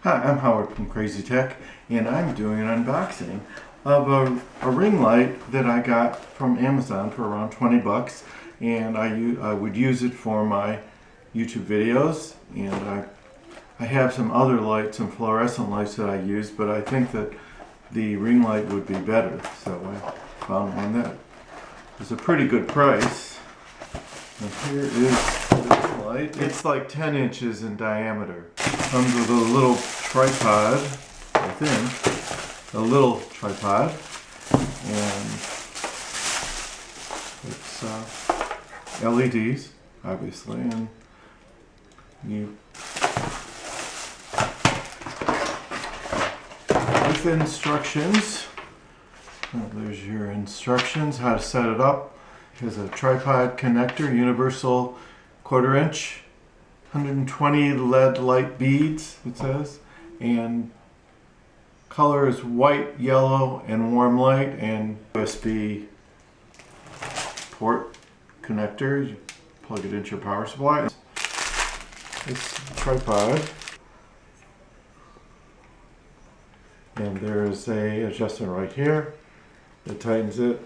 Hi, I'm Howard from Crazy Tech, and I'm doing an unboxing of a ring light that I got from Amazon for around 20 bucks, and I would use it for my YouTube videos, and I have some other lights, some fluorescent lights that I use, but I think that the ring light would be better, so I found one that is a pretty good price. And here is the ring light. It's like 10 inches in diameter. Comes with a little tripod, I think, a little tripod, and it's LEDs, obviously, and you with instructions. There's your instructions, how to set it up. Here's a tripod connector, universal 1/4 inch. 120 LED light beads, it says, and color is white, yellow, and warm light, and USB port connector. You plug it into your power supply. This tripod, and there is a adjustment right here that tightens it,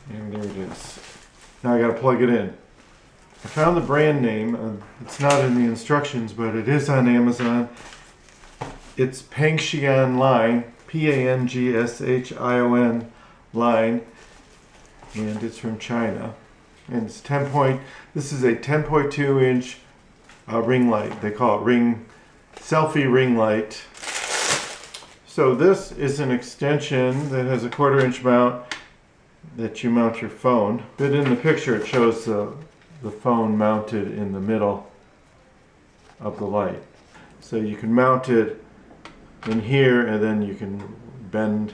and there it is. Now I got to plug it in. I found the brand name. It's not in the instructions, but it is on Amazon. It's Pangshionline, P-A-N-G-S-H-I-O-N line, and it's from China. And it's this is a 10.2 inch ring light. They call it Selfie Ring Light. So this is an extension that has a 1/4 inch mount that you mount your phone. But in the picture it shows the phone mounted in the middle of the light. So you can mount it in here, and then you can bend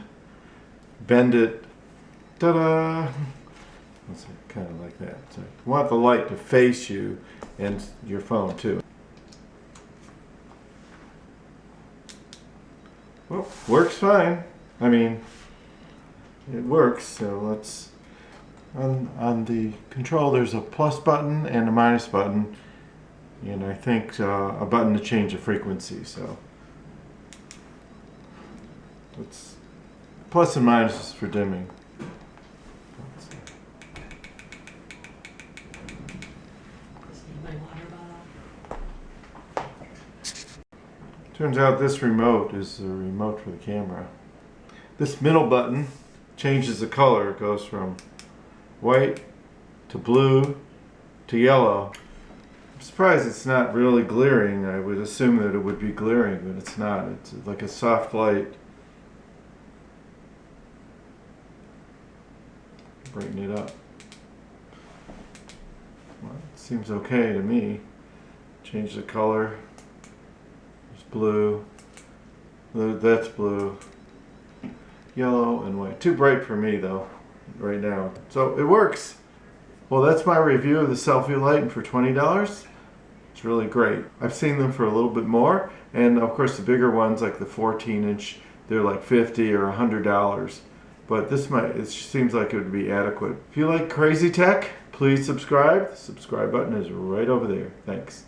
it. Ta-da! It's kind of like that. So you want the light to face you and your phone too. Well, works fine. I mean, it works. So let's. On the control, there's a plus button and a minus button, and I think a button to change the frequency. So it's plus and minus for dimming. Turns out this remote is the remote for the camera. This middle button changes the color. It goes from white to blue to yellow. I'm surprised it's not really glaring. I would assume that it would be glaring, but it's not. It's like a soft light. Brighten it up. Well, it seems okay to me. Change the color. There's blue. That's blue. Yellow and white. Too bright for me though right now. So it works. Well, that's my review of the Selfie light, and for $20 it's really great. I've seen them for a little bit more, and of course the bigger ones like the 14 inch, they're like $50 or $100, but it seems like it would be adequate. If you like Crazy Tech, please subscribe. The subscribe button is right over there. Thanks.